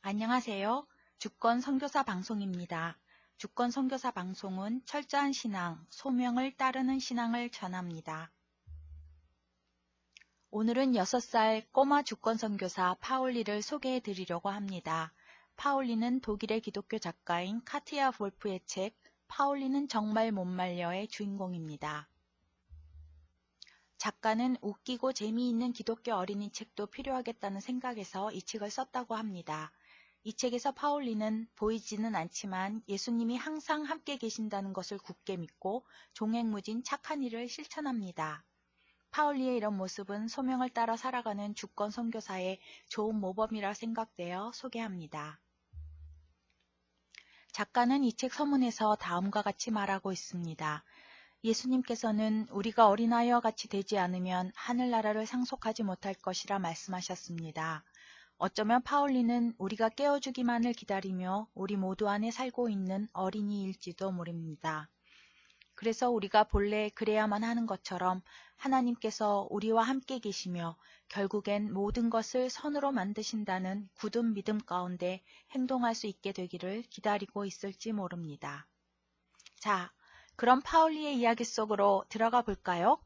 안녕하세요. 주권 선교사 방송입니다. 주권 선교사 방송은 철저한 신앙, 소명을 따르는 신앙을 전합니다. 오늘은 6살 꼬마 주권 선교사 파울리를 소개해 드리려고 합니다. 파울리는 독일의 기독교 작가인 카티아 볼프의 책 파울리는 정말 못 말려의 주인공입니다. 작가는 웃기고 재미있는 기독교 어린이 책도 필요하겠다는 생각에서 이 책을 썼다고 합니다. 이 책에서 파울리는 보이지는 않지만 예수님이 항상 함께 계신다는 것을 굳게 믿고 종횡무진 착한 일을 실천합니다. 파울리의 이런 모습은 소명을 따라 살아가는 주권 선교사의 좋은 모범이라 생각되어 소개합니다. 작가는 이 책 서문에서 다음과 같이 말하고 있습니다. 예수님께서는 우리가 어린아이와 같이 되지 않으면 하늘나라를 상속하지 못할 것이라 말씀하셨습니다. 어쩌면 파울리는 우리가 깨워주기만을 기다리며 우리 모두 안에 살고 있는 어린이일지도 모릅니다. 그래서 우리가 본래 그래야만 하는 것처럼 하나님께서 우리와 함께 계시며 결국엔 모든 것을 선으로 만드신다는 굳은 믿음 가운데 행동할 수 있게 되기를 기다리고 있을지 모릅니다. 자, 그럼 파울리의 이야기 속으로 들어가 볼까요?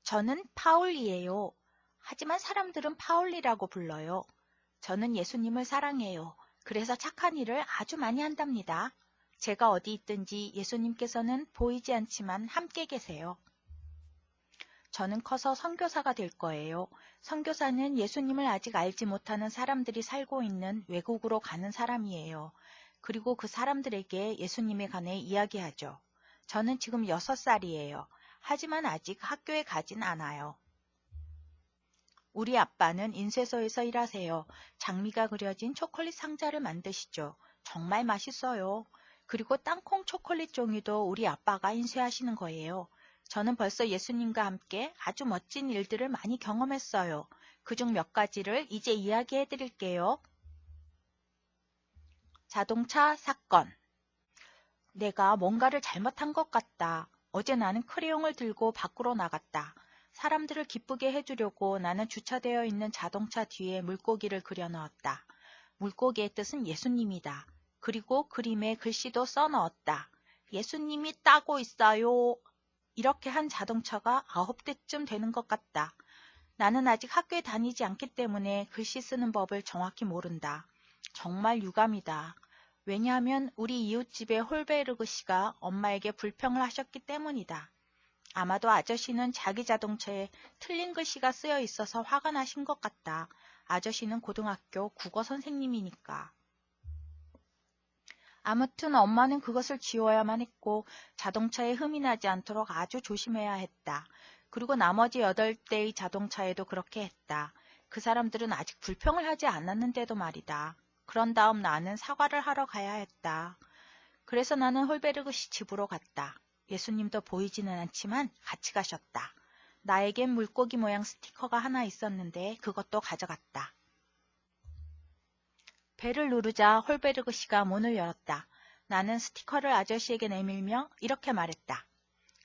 저는 파울리예요. 하지만 사람들은 파울리라고 불러요. 저는 예수님을 사랑해요. 그래서 착한 일을 아주 많이 한답니다. 제가 어디 있든지 예수님께서는 보이지 않지만 함께 계세요. 저는 커서 선교사가 될 거예요. 선교사는 예수님을 아직 알지 못하는 사람들이 살고 있는 외국으로 가는 사람이에요. 그리고 그 사람들에게 예수님에 관해 이야기하죠. 저는 지금 6살이에요. 하지만 아직 학교에 가진 않아요. 우리 아빠는 인쇄소에서 일하세요. 장미가 그려진 초콜릿 상자를 만드시죠. 정말 맛있어요. 그리고 땅콩 초콜릿 종이도 우리 아빠가 인쇄하시는 거예요. 저는 벌써 예수님과 함께 아주 멋진 일들을 많이 경험했어요. 그중 몇 가지를 이제 이야기해 드릴게요. 자동차 사건. 내가 뭔가를 잘못한 것 같다. 어제 나는 크레용을 들고 밖으로 나갔다. 사람들을 기쁘게 해주려고 나는 주차되어 있는 자동차 뒤에 물고기를 그려 넣었다. 물고기의 뜻은 예수님이다. 그리고 그림에 글씨도 써 넣었다. 예수님이 따고 있어요. 이렇게 한 자동차가 9대쯤 되는 것 같다. 나는 아직 학교에 다니지 않기 때문에 글씨 쓰는 법을 정확히 모른다. 정말 유감이다. 왜냐하면 우리 이웃집의 홀베르그 씨가 엄마에게 불평을 하셨기 때문이다. 아마도 아저씨는 자기 자동차에 틀린 글씨가 쓰여 있어서 화가 나신 것 같다. 아저씨는 고등학교 국어 선생님이니까. 아무튼 엄마는 그것을 지워야만 했고 자동차에 흠이 나지 않도록 아주 조심해야 했다. 그리고 나머지 8대의 자동차에도 그렇게 했다. 그 사람들은 아직 불평을 하지 않았는데도 말이다. 그런 다음 나는 사과를 하러 가야 했다. 그래서 나는 홀베르그 씨 집으로 갔다. 예수님도 보이지는 않지만 같이 가셨다. 나에겐 물고기 모양 스티커가 하나 있었는데 그것도 가져갔다. 벨을 누르자 홀베르그 씨가 문을 열었다. 나는 스티커를 아저씨에게 내밀며 이렇게 말했다.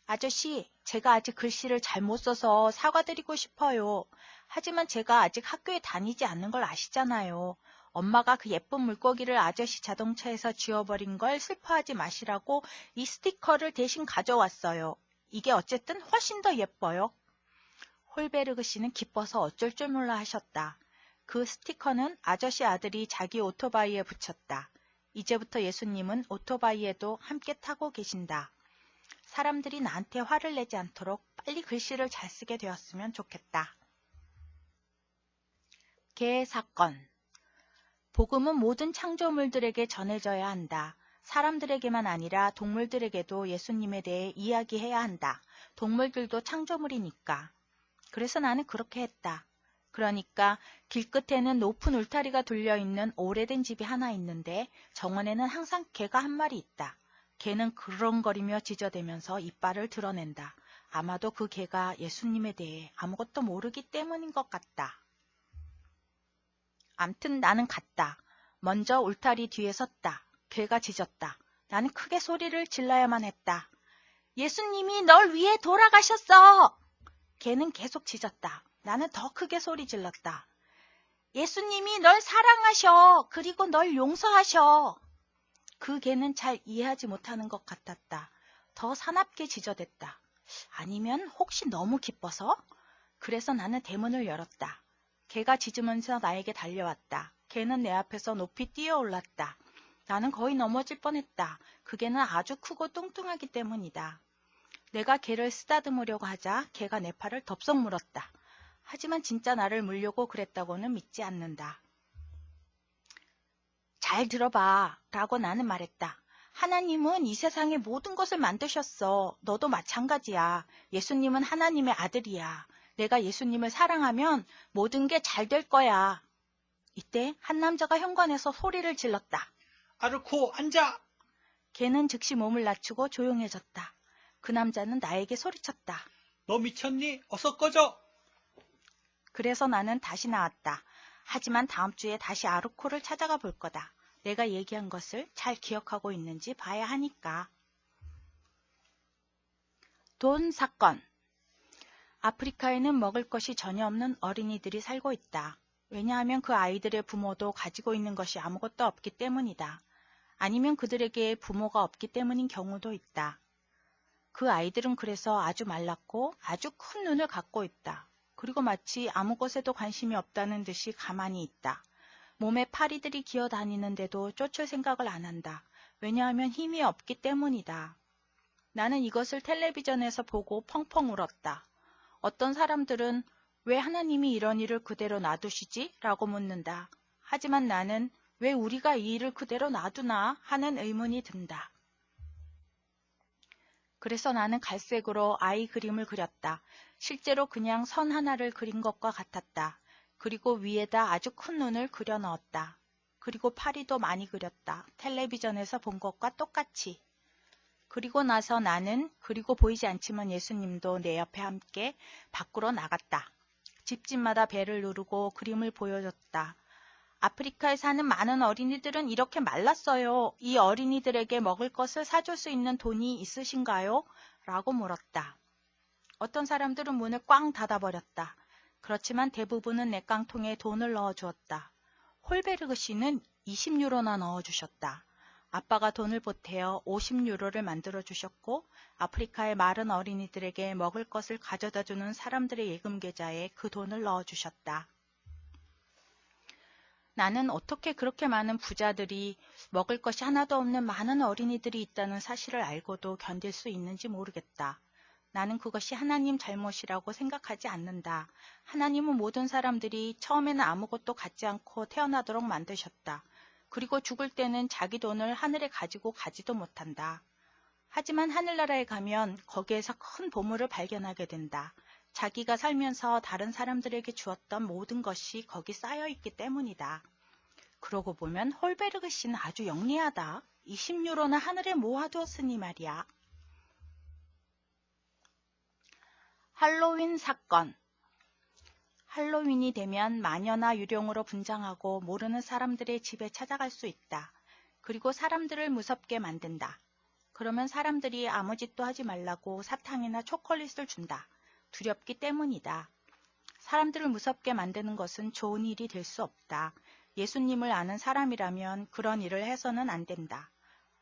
아저씨, 제가 아직 글씨를 잘못 써서 사과드리고 싶어요. 하지만 제가 아직 학교에 다니지 않는 걸 아시잖아요. 엄마가 그 예쁜 물고기를 아저씨 자동차에서 지워버린 걸 슬퍼하지 마시라고 이 스티커를 대신 가져왔어요. 이게 어쨌든 훨씬 더 예뻐요. 홀베르그 씨는 기뻐서 어쩔 줄 몰라 하셨다. 그 스티커는 아저씨 아들이 자기 오토바이에 붙였다. 이제부터 예수님은 오토바이에도 함께 타고 계신다. 사람들이 나한테 화를 내지 않도록 빨리 글씨를 잘 쓰게 되었으면 좋겠다. 개 사건. 복음은 모든 창조물들에게 전해져야 한다. 사람들에게만 아니라 동물들에게도 예수님에 대해 이야기해야 한다. 동물들도 창조물이니까. 그래서 나는 그렇게 했다. 그러니까 길끝에는 높은 울타리가 둘려있는 오래된 집이 하나 있는데 정원에는 항상 개가 한 마리 있다. 개는 그렁거리며 짖어대면서 이빨을 드러낸다. 아마도 그 개가 예수님에 대해 아무것도 모르기 때문인 것 같다. 암튼 나는 갔다. 먼저 울타리 뒤에 섰다. 개가 짖었다. 나는 크게 소리를 질러야만 했다. 예수님이 널 위해 돌아가셨어! 개는 계속 짖었다. 나는 더 크게 소리 질렀다. 예수님이 널 사랑하셔. 그리고 널 용서하셔. 그 개는 잘 이해하지 못하는 것 같았다. 더 사납게 지저댔다. 아니면 혹시 너무 기뻐서? 그래서 나는 대문을 열었다. 개가 짖으면서 나에게 달려왔다. 개는 내 앞에서 높이 뛰어올랐다. 나는 거의 넘어질 뻔했다. 그 개는 아주 크고 뚱뚱하기 때문이다. 내가 개를 쓰다듬으려고 하자 개가 내 팔을 덥석 물었다. 하지만 진짜 나를 물려고 그랬다고는 믿지 않는다. 잘 들어봐 라고 나는 말했다. 하나님은 이 세상의 모든 것을 만드셨어. 너도 마찬가지야. 예수님은 하나님의 아들이야. 내가 예수님을 사랑하면 모든 게 잘 될 거야. 이때 한 남자가 현관에서 소리를 질렀다. 아르코, 앉아! 걔는 즉시 몸을 낮추고 조용해졌다. 그 남자는 나에게 소리쳤다. 너 미쳤니? 어서 꺼져! 그래서 나는 다시 나왔다. 하지만 다음 주에 다시 아르코를 찾아가 볼 거다. 내가 얘기한 것을 잘 기억하고 있는지 봐야 하니까. 돈 사건. 아프리카에는 먹을 것이 전혀 없는 어린이들이 살고 있다. 왜냐하면 그 아이들의 부모도 가지고 있는 것이 아무것도 없기 때문이다. 아니면 그들에게 부모가 없기 때문인 경우도 있다. 그 아이들은 그래서 아주 말랐고 아주 큰 눈을 갖고 있다. 그리고 마치 아무 것에도 관심이 없다는 듯이 가만히 있다. 몸에 파리들이 기어다니는데도 쫓을 생각을 안 한다. 왜냐하면 힘이 없기 때문이다. 나는 이것을 텔레비전에서 보고 펑펑 울었다. 어떤 사람들은 왜 하나님이 이런 일을 그대로 놔두시지? 라고 묻는다. 하지만 나는 왜 우리가 이 일을 그대로 놔두나 하는 의문이 든다. 그래서 나는 갈색으로 아이 그림을 그렸다. 실제로 그냥 선 하나를 그린 것과 같았다. 그리고 위에다 아주 큰 눈을 그려 넣었다. 그리고 파리도 많이 그렸다. 텔레비전에서 본 것과 똑같이. 그리고 나서 나는 그리고 보이지 않지만 예수님도 내 옆에 함께 밖으로 나갔다. 집집마다 벨을 누르고 그림을 보여줬다. 아프리카에 사는 많은 어린이들은 이렇게 말랐어요. 이 어린이들에게 먹을 것을 사줄 수 있는 돈이 있으신가요? 라고 물었다. 어떤 사람들은 문을 꽝 닫아버렸다. 그렇지만 대부분은 내 깡통에 돈을 넣어주었다. 홀베르그 씨는 20유로나 넣어주셨다. 아빠가 돈을 보태어 50유로를 만들어주셨고 아프리카의 마른 어린이들에게 먹을 것을 가져다주는 사람들의 예금 계좌에 그 돈을 넣어주셨다. 나는 어떻게 그렇게 많은 부자들이 먹을 것이 하나도 없는 많은 어린이들이 있다는 사실을 알고도 견딜 수 있는지 모르겠다. 나는 그것이 하나님 잘못이라고 생각하지 않는다. 하나님은 모든 사람들이 처음에는 아무것도 갖지 않고 태어나도록 만드셨다. 그리고 죽을 때는 자기 돈을 하늘에 가지고 가지도 못한다. 하지만 하늘나라에 가면 거기에서 큰 보물을 발견하게 된다. 자기가 살면서 다른 사람들에게 주었던 모든 것이 거기 쌓여있기 때문이다. 그러고 보면 홀베르그 씨는 아주 영리하다. 20유로나 하늘에 모아두었으니 말이야. 할로윈 사건. 할로윈이 되면 마녀나 유령으로 분장하고 모르는 사람들의 집에 찾아갈 수 있다. 그리고 사람들을 무섭게 만든다. 그러면 사람들이 아무 짓도 하지 말라고 사탕이나 초콜릿을 준다. 두렵기 때문이다. 사람들을 무섭게 만드는 것은 좋은 일이 될 수 없다. 예수님을 아는 사람이라면 그런 일을 해서는 안 된다.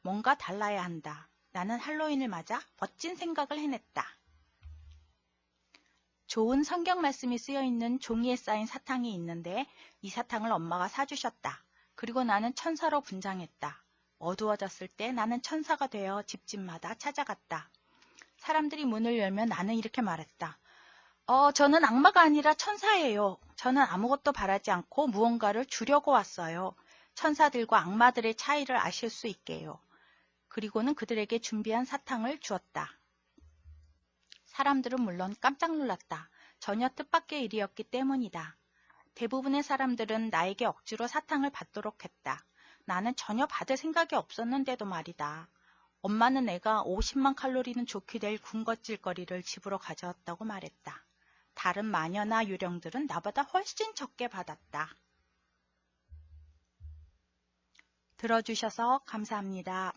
뭔가 달라야 한다. 나는 할로윈을 맞아 멋진 생각을 해냈다. 좋은 성경 말씀이 쓰여있는 종이에 쌓인 사탕이 있는데 이 사탕을 엄마가 사주셨다. 그리고 나는 천사로 분장했다. 어두워졌을 때 나는 천사가 되어 집집마다 찾아갔다. 사람들이 문을 열면 나는 이렇게 말했다. 저는 악마가 아니라 천사예요. 저는 아무것도 바라지 않고 무언가를 주려고 왔어요. 천사들과 악마들의 차이를 아실 수 있게요. 그리고는 그들에게 준비한 사탕을 주었다. 사람들은 물론 깜짝 놀랐다. 전혀 뜻밖의 일이었기 때문이다. 대부분의 사람들은 나에게 억지로 사탕을 받도록 했다. 나는 전혀 받을 생각이 없었는데도 말이다. 엄마는 내가 50만 칼로리는 좋게 될 군것질거리를 집으로 가져왔다고 말했다. 다른 마녀나 유령들은 나보다 훨씬 적게 받았다. 들어주셔서 감사합니다.